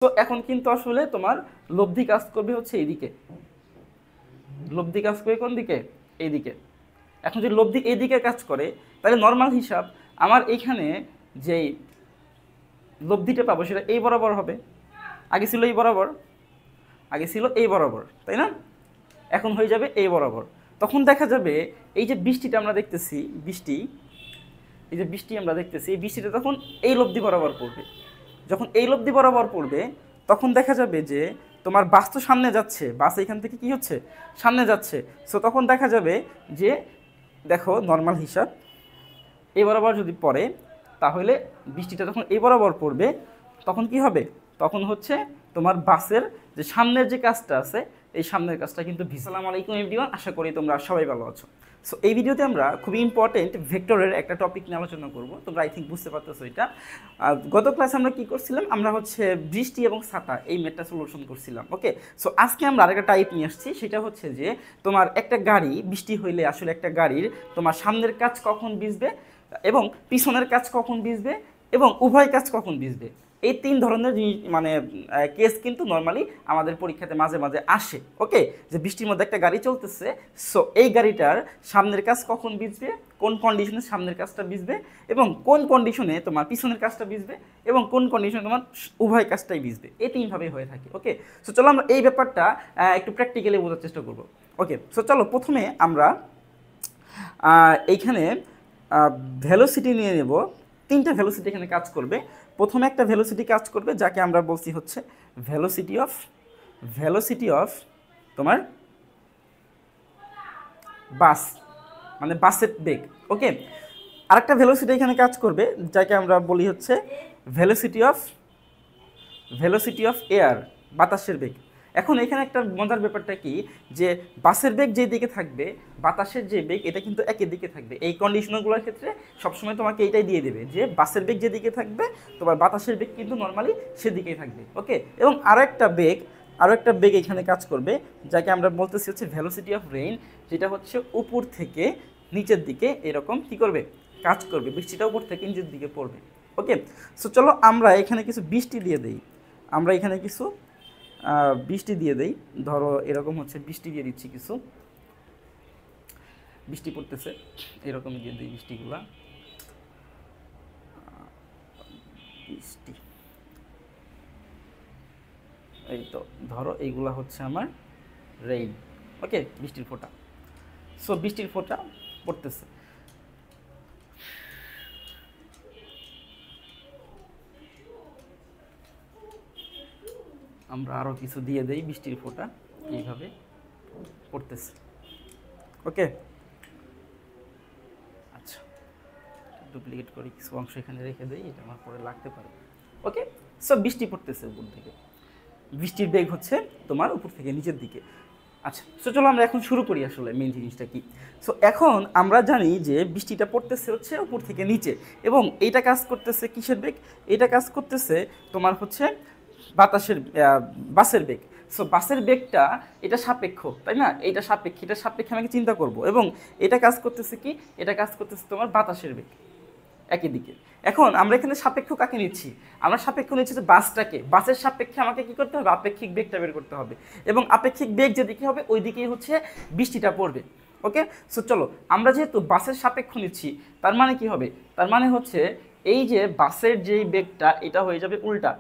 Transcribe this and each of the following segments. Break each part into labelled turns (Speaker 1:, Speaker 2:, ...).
Speaker 1: তো এখন কিন্তু আসলে তোমার লব্ধি কাজ করবে হচ্ছে এইদিকে, লব্ধি কাজ করবে কোন দিকে? এইদিকে। এখন যদি লব্ধি এইদিকে কাজ করে তাহলে নর্মাল হিসাব আমার এইখানে যেই লব্ধিটা পাবো সেটা এই বরাবর হবে। আগে ছিল এই বরাবর, আগে ছিল এই বরাবর, তাই না? এখন হয়ে যাবে এই বরাবর। তখন দেখা যাবে এই যে বৃষ্টিটা আমরা দেখতেছি, বৃষ্টি, এই যে বৃষ্টি আমরা দেখতেছি, এই বৃষ্টিটা তখন এই লব্ধি বরাবর পড়বে। যখন এই লব্ধি বরাবর পড়বে তখন দেখা যাবে যে তোমার বাস তো সামনে যাচ্ছে, বাস এখান থেকে কি হচ্ছে, সামনে যাচ্ছে। সো তখন দেখা যাবে যে দেখো নর্মাল হিসাব এই বরাবর যদি পড়ে তাহলে বৃষ্টিটা যখন এই বরাবর পড়বে তখন কি হবে, তখন হচ্ছে তোমার বাসের যে সামনের যে কাজটা আছে এই সামনের কাজটা কিন্তু আসসালামু আলাইকুম এভরিওয়ান, আশা করি তোমরা সবাই ভালো আছো। সো এই ভিডিওতে আমরা খুবই ইম্পর্টেন্ট ভেক্টরের একটা টপিক নিয়ে আলোচনা করব। তোমরা আই থিঙ্ক বুঝতে পারতেছো এটা। গত ক্লাসে আমরা কি করছিলাম, আমরা হচ্ছে বৃষ্টি এবং ছাতা এই ম্যাথটা সলিউশন করছিলাম। ওকে, সো আজকে আমরা আরেকটা টাইপ নিয়ে আসছি, সেটা হচ্ছে যে তোমার একটা গাড়ি বৃষ্টি হইলে আসলে একটা গাড়ির তোমার সামনের কাজ কখন ভিজবে এবং পিছনের কাজ কখন ভিজবে এবং উভয় কাজ কখন ভিজবে, এই তিন ধরনের মানে কেস কিন্তু নর্মালি আমাদের পরীক্ষাতে মাঝে মাঝে আসে। ওকে, যে বৃষ্টির মধ্যে একটা গাড়ি চলতেছে, সো এই গাড়িটার সামনের কাজ কখন ভিজবে, কোন কন্ডিশনে সামনের কাজটা ভিজবে এবং কোন কন্ডিশনে তোমার পিছনের কাজটা ভিজবে এবং কোন কন্ডিশনে তোমার উভয় কাজটাই ভিজবে, এই তিনভাবেই হয়ে থাকে। ওকে, সো চলো আমরা এই ব্যাপারটা একটু প্র্যাকটিক্যালি বোঝার চেষ্টা করব। ওকে, সো চলো প্রথমে আমরা এইখানে ভেলোসিটি নিয়ে নেব। তিনটা ভেলোসিটি এখানে কাজ করবে। প্রথমে একটা ভেলোসিটি কাজ করবে যাকে আমরা বলছি হচ্ছে ভেলোসিটি অফ তোমার বাস, মানে বাসের বেগ। ওকে, আরেকটা ভেলোসিটি এখানে কাজ করবে যাকে আমরা বলি হচ্ছে ভেলোসিটি অফ এয়ার, বাতাসের বেগ। এখন এখানে একটা মজার ব্যাপারটা কি, যে বাসের বেগ যে দিকে থাকবে বাতাসের যে বেগ এটা কিন্তু একই দিকে থাকবে। এই কন্ডিশনগুলোর ক্ষেত্রে সবসময় তোমাকে এইটাই দিয়ে দেবে যে বাসের বেগ যেদিকে থাকবে তোমার বাতাসের বেগ কিন্তু নর্মালি সেদিকেই থাকবে। ওকে, এবং আরও একটা বেগ এখানে কাজ করবে যাকে আমরা বলতেছি হচ্ছে ভেলোসিটি অফ রেইন, যেটা হচ্ছে উপর থেকে নিচের দিকে এরকম কি করবে, কাজ করবে। বৃষ্টিটা উপর থেকে নিচের দিকে পড়বে। ওকে, সো চলো আমরা এখানে কিছু বৃষ্টি দিয়ে দিই। আমরা এখানে কিছু বৃষ্টি দিয়ে দেই। ধরো এরকম হচ্ছে বৃষ্টি দিয়ে দিচ্ছি, কিছু বৃষ্টি পড়তেছে এরকমই দিয়ে দিই বৃষ্টিগুলা। বৃষ্টি, এই তো ধরো এইগুলা হচ্ছে আমার রেইন। ওকে, বৃষ্টির ফোঁটা। সো বৃষ্টির ফোঁটা পড়তেছে। আমরা আরও কিছু দিয়ে দেই বৃষ্টির ফোঁটা, এইভাবে পড়তেছে। ওকে, আচ্ছা ডুপ্লিকেট করি, কিছু অংশ এখানে রেখে দেই, এটা আমার পরে লাগতে পারে। ওকে, সো বৃষ্টি পড়তেছে উপর থেকে, বৃষ্টির বেগ হচ্ছে তোমার উপর থেকে নিচের দিকে। আচ্ছা, সো চলো আমরা এখন শুরু করি আসলে মেন জিনিসটা কি। সো এখন আমরা জানি যে বৃষ্টিটা পড়তেছে হচ্ছে উপর থেকে নিচে এবং এইটা কাজ করতেছে কিসের বেগ, এটা কাজ করতেছে তোমার হচ্ছে বাসের বেগ। সো বাসের বেগটা এটা সাপেক্ষ, তাই না? এটা সাপেক্ষে আমাকে চিন্তা করব এবং এটা কাজ করতেছে কি, এটা কাজ করতেছে তোমার বাতাসের বেগ একই দিকে। এখন আমরা এখানে সাপেক্ষ কাকে নিচ্ছি, আমরা সাপেক্ষ নিচ্ছি যে বাসটাকে। বাসের সাপেক্ষে আমাকে কি করতে হবে, আপেক্ষিক বেগটা বের করতে হবে এবং আপেক্ষিক বেগ যেদিকে হবে ওই দিকেই হচ্ছে বৃষ্টিটা পড়বে। ওকে, সো চলো আমরা যেহেতু বাসের সাপেক্ষ নিচ্ছি তার মানে কি হবে, তার মানে হচ্ছে এই যে বাসের যেই বেগটা এটা হয়ে যাবে উল্টা,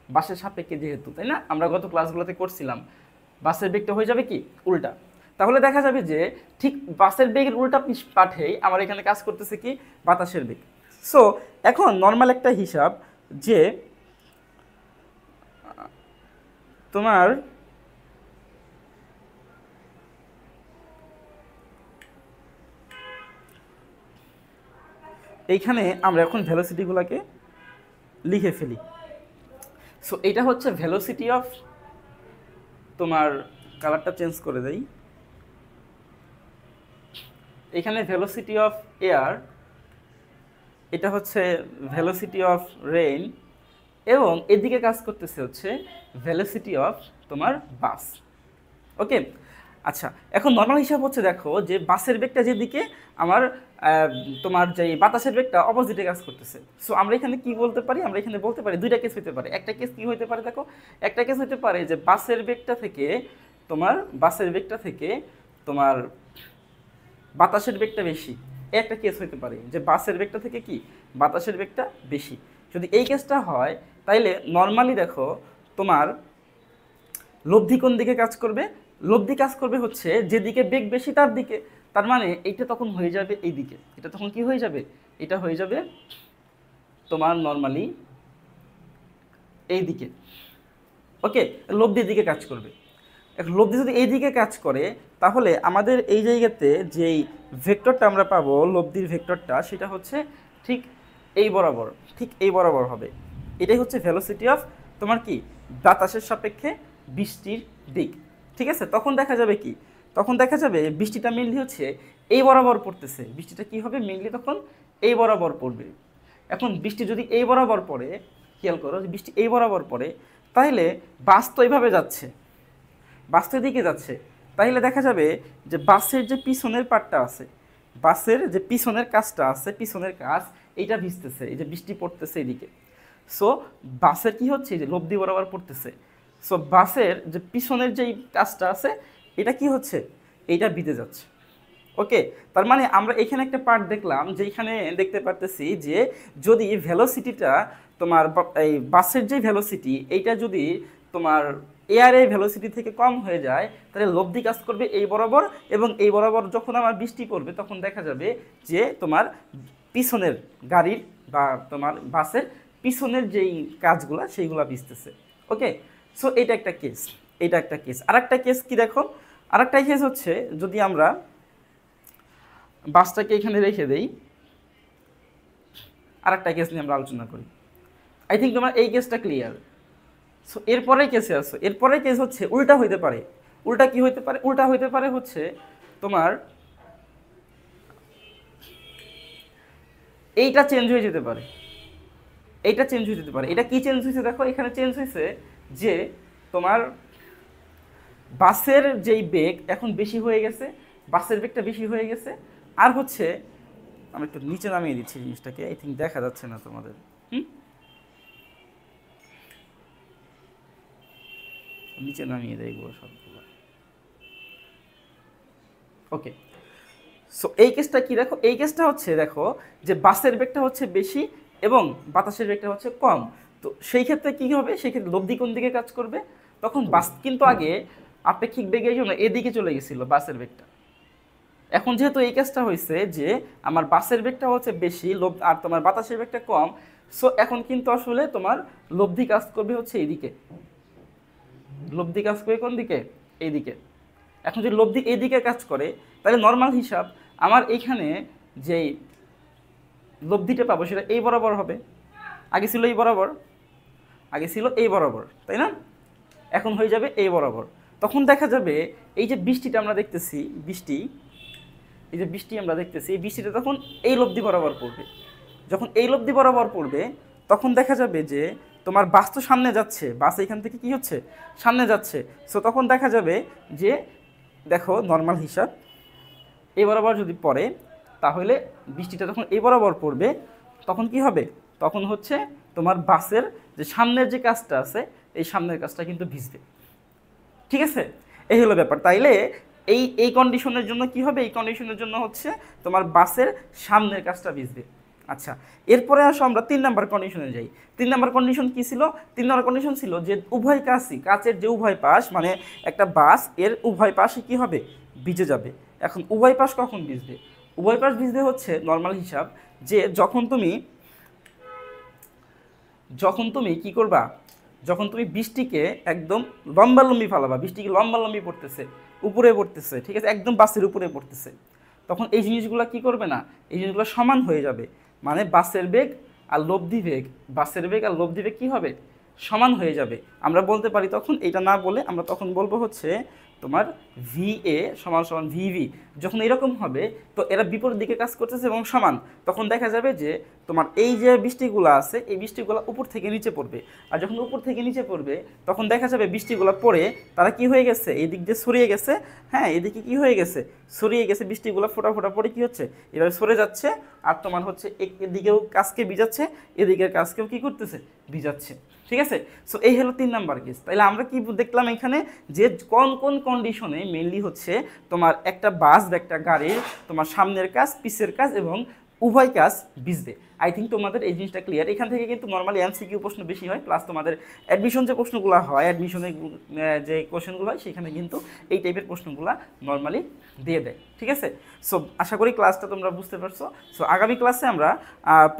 Speaker 1: বাসের সাপেক্ষে যেহেতু, তাই না? আমরা গত ক্লাসগুলোতে করছিলাম বাসের বেগটা হয়ে যাবে কি উল্টা। তাহলে দেখা যাবে যে ঠিক বাসের বেগের উল্টা পাঠেই আমার এখানে কাজ করতেছে কি বাতাসের বেগ। সো এখন নর্মাল একটা হিসাব যে তোমার এইখানে আমরা এখন ভেলোসিটিগুলোকে লিখে ফেলি। সো এটা হচ্ছে ভেলোসিটি অফ তোমার, কালারটা চেঞ্জ করে দেই, এখানে ভেলোসিটি অফ এয়ার, এটা হচ্ছে ভেলোসিটি অফ রেইন এবং এদিকে কাজ করতেছে হচ্ছে ভেলোসিটি অফ তোমার বাস। ওকে, আচ্ছা, এখন নর্মাল হিসাব হচ্ছে দেখো যে বাসের বেগটা যেদিকে আমার তোমার যে বাতাসের বেগটা অপোজিটে কাজ করতেছে। সো আমরা এখানে কি বলতে পারি, আমরা এখানে বলতে পারি দুইটা কেস হতে পারে। একটা কেস কি হতে পারে দেখো, একটা কেস হতে পারে যে বাসের বেগটা থেকে তোমার বাতাসের বেগটা বেশি, একটা কেস হতে পারে যে বাসের বেগটা থেকে কি বাতাসের বেগটা বেশি। যদি এই কেসটা হয় তাইলে নর্মালি দেখো তোমার লব্ধি কোন দিকে কাজ করবে, লব্ধি কাজ করবে হচ্ছে যেদিকে বেগ বেশি তার দিকে। তার মানে এইটা তখন হয়ে যাবে এই দিকে, এটা তখন কি হয়ে যাবে, এটা হয়ে যাবে তোমার নর্মালি এই দিকে। ওকে, লব্ধির দিকে কাজ করবে। এখন লব্ধি যদি এই দিকে কাজ করে তাহলে আমাদের এই জায়গাতে যেই ভেক্টরটা আমরা পাবো লব্ধির ভেক্টরটা, সেটা হচ্ছে ঠিক এই বরাবর, ঠিক এই বরাবর হবে। এটাই হচ্ছে ভেলোসিটি অফ তোমার কি বাতাসের সাপেক্ষে বৃষ্টির দিক। ঠিক আছে, তখন দেখা যাবে কি, তখন দেখা যাবে বৃষ্টিটা মেনলি হচ্ছে এই বরাবর পড়তেছে। বৃষ্টিটা কি হবে মেনলি তখন এই বরাবর পড়বে। এখন বৃষ্টি যদি এই বরাবর পড়ে, খেয়াল করো যে বৃষ্টি এই বরাবর পড়ে, তাহলে বাস তো এইভাবে যাচ্ছে, বাসের দিকে যাচ্ছে, তাহলে দেখা যাবে যে বাসের যে পিছনের পার্টটা আছে, বাসের যে পিছনের কাজটা আছে, পিছনের কাজ এইটা ভিজতেছে, এই যে বৃষ্টি পড়তেছে এদিকে। সো বাসের কি হচ্ছে, এই যে লব্ধি বরাবর পড়তেছে। সো বাসের যে পিছনের যেই কাজটা আছে এটা কি হচ্ছে, এইটা ভিজে যাচ্ছে। ওকে, তার মানে আমরা এখানে একটা পার্ট দেখলাম যে এখানে দেখতে পারতেছি যে যদি ভেলোসিটিটা তোমার এই বাসের যে ভেলোসিটি এইটা যদি তোমার এয়ারের ভেলোসিটি থেকে কম হয়ে যায় তাহলে লব্ধি কাজ করবে এই বরাবর, এবং এই বরাবর যখন আমার বৃষ্টি পড়বে তখন দেখা যাবে যে তোমার পিছনের গাড়ির বা তোমার বাসের পিছনের যেই কাজগুলো সেইগুলো ভিজতেছে। ওকে, সো এটা একটা কেস, এটা একটা কেস। আরেকটা কেস কি দেখো, আরেকটা কেস হচ্ছে যদি আমরা বাসটাকে এখানে রেখে দেই, আরেকটা কেস নিয়ে আমরা আলোচনা করি। আই থিঙ্ক তোমার এই কেসটা ক্লিয়ার। সো এরপরে কেসে আসো, এরপরে কেস হচ্ছে উল্টা হইতে পারে। উল্টা কি হইতে পারে, উল্টা হইতে পারে হচ্ছে তোমার এইটা চেঞ্জ হয়ে যেতে পারে, এইটা চেঞ্জ হয়ে যেতে পারে। এটা কি চেঞ্জ হয়েছে দেখো, এখানে চেঞ্জ হয়েছে যে তোমার বাসের যেই বেগ এখন বেশি হয়ে গেছে, বাসের বেগটা বেশি হয়ে গেছে। আর হচ্ছে আমি একটু নিচে নামিয়ে দিচ্ছি জিনিসটাকে, আই থিঙ্ক দেখা যাচ্ছে না তোমাদের। নিচে নামিয়ে দেয় এগুলো সবগুলো। ওকে, সো এই কেসটা কি দেখো, এই কেসটা হচ্ছে দেখো যে বাসের বেগটা হচ্ছে বেশি এবং বাতাসের বেগটা হচ্ছে কম। তো সেই ক্ষেত্রে কী হবে, সেই ক্ষেত্রে লব্ধি কোন দিকে কাজ করবে, তখন বাস কিন্তু আগে আপেক্ষিক বেগের জন্য এদিকে চলে গেছিলো বাসের বেগটা। এখন যেহেতু এই কেসটা হয়েছে যে আমার বাসের বেগটা হচ্ছে বেশি আর তোমার বাতাসের বেগটা কম, সো এখন কিন্তু আসলে তোমার লব্ধি কাজ করবে হচ্ছে এইদিকে, লব্ধি কাজ করে কোন দিকে, এইদিকে। এখন যদি লব্ধি এইদিকে কাজ করে তাহলে নর্মাল হিসাব আমার এইখানে যেই লব্ধিটা পাবো সেটা এই বরাবর হবে। আগে ছিল এই বরাবর, আগে ছিল এই বরাবর, তাই না? এখন হয়ে যাবে এই বরাবর। তখন দেখা যাবে এই যে বৃষ্টিটা আমরা দেখতেছি, বৃষ্টি, এই যে বৃষ্টি আমরা দেখতেছি, এই বৃষ্টিটা তখন এই লব্ধি বরাবর পড়বে। যখন এই লব্ধি বরাবর পড়বে তখন দেখা যাবে যে তোমার বাস তো সামনে যাচ্ছে, বাস এখান থেকে কি হচ্ছে, সামনে যাচ্ছে। সো তখন দেখা যাবে যে দেখো নর্মাল হিসাব এই বরাবর যদি পড়ে তাহলে বৃষ্টিটা যখন এই বরাবর পড়বে তখন কি হবে, তখন হচ্ছে তোমার বাসের যে সামনের যে কাজটা আছে এই সামনের কাজটা কিন্তু ভিজবে। ঠিক আছে, এই হলো ব্যাপার। তাইলে এই এই কন্ডিশনের জন্য কি হবে, এই কন্ডিশনের জন্য হচ্ছে তোমার বাসের সামনের কাজটা ভিজবে। আচ্ছা, এরপরে আসো আমরা 3 নাম্বার কন্ডিশনে যাই। 3 নাম্বার কন্ডিশন কি ছিল? 3 নাম্বার কন্ডিশন ছিল যে উভয় কাজই, কাচের যে উভয় পাশ মানে একটা বাস এর উভয় পাশে কি হবে, ভিজে যাবে। এখন উভয় পাশ কখন ভিজবে? উভয় পাশ ভিজবে হচ্ছে নর্মাল হিসাব যে যখন তুমি কি করবা, যখন তুমি বৃষ্টিকে একদম লম্বালম্বি ফালাবা, বৃষ্টিকে লম্বালম্বি পড়তেছে, উপরে পড়তেছে, ঠিক আছে, একদম বাসের উপরে পড়তেছে, তখন এই জিনিসগুলো কি করবে না, এই জিনিসগুলো সমান হয়ে যাবে। মানে বাসের বেগ আর লব্ধি বেগ, বাসের বেগ আর লব্ধি বেগ কী হবে, সমান হয়ে যাবে। আমরা বলতে পারি তখন, এইটা না বলে আমরা তখন বলবো হচ্ছে তোমার VA সমান সমান VV, যখন এরকম হবে তো এরা বিপরীত দিকে কাজ করতেছে এবং সমান, তখন দেখা যাবে যে তোমার এই যে বৃষ্টিগুলো আছে এই বৃষ্টিগুলো উপর থেকে নিচে পড়বে। আর যখন উপর থেকে নিচে পড়বে তখন দেখা যাবে বৃষ্টিগুলো পড়ে তারা কি হয়ে গেছে, এই দিক দিয়ে সরিয়ে গেছে। হ্যাঁ, এদিকে কি হয়ে গেছে, সরিয়ে গেছে, বৃষ্টিগুলো ফোটা ফোটা পড়ে কি হচ্ছে, এভাবে সরে যাচ্ছে। আর তোমার হচ্ছে এদিকেও কাজকে ভিজাচ্ছে, এদিকের কাজকেও কি করতেছে, ভিজাচ্ছে। ঠিক আছে, সো এই হলো 3 নাম্বার কেস। তাহলে আমরা কি দেখলাম এখানে, যে কোন কোন কন্ডিশনে মেইনলি হচ্ছে তোমার একটা বাস বা একটা গাড়ির তোমার সামনের কাজ, পিছের কাজ এবং উভয় কাজ ভিজবে। আই থিঙ্ক তোমাদের এই জিনিসটা ক্লিয়ার। এখান থেকে কিন্তু নর্মালি MCQ প্রশ্ন বেশি হয়, প্লাস তোমাদের অ্যাডমিশন যে প্রশ্নগুলো হয়, অ্যাডমিশনের যে কোশ্চেনগুলো হয় সেখানে কিন্তু এই টাইপের প্রশ্নগুলো নর্মালি দিয়ে দেয়। ঠিক আছে, সো আশা করি ক্লাসটা তোমরা বুঝতে পারছো। সো আগামী ক্লাসে আমরা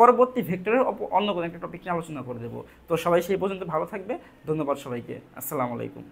Speaker 1: পরবর্তী ভেক্টরের অন্য কোনো একটা টপিক নিয়ে আলোচনা করে দেবো। তো সবাই সেই পর্যন্ত ভালো থাকবে। ধন্যবাদ সবাইকে। আসসালামু আলাইকুম।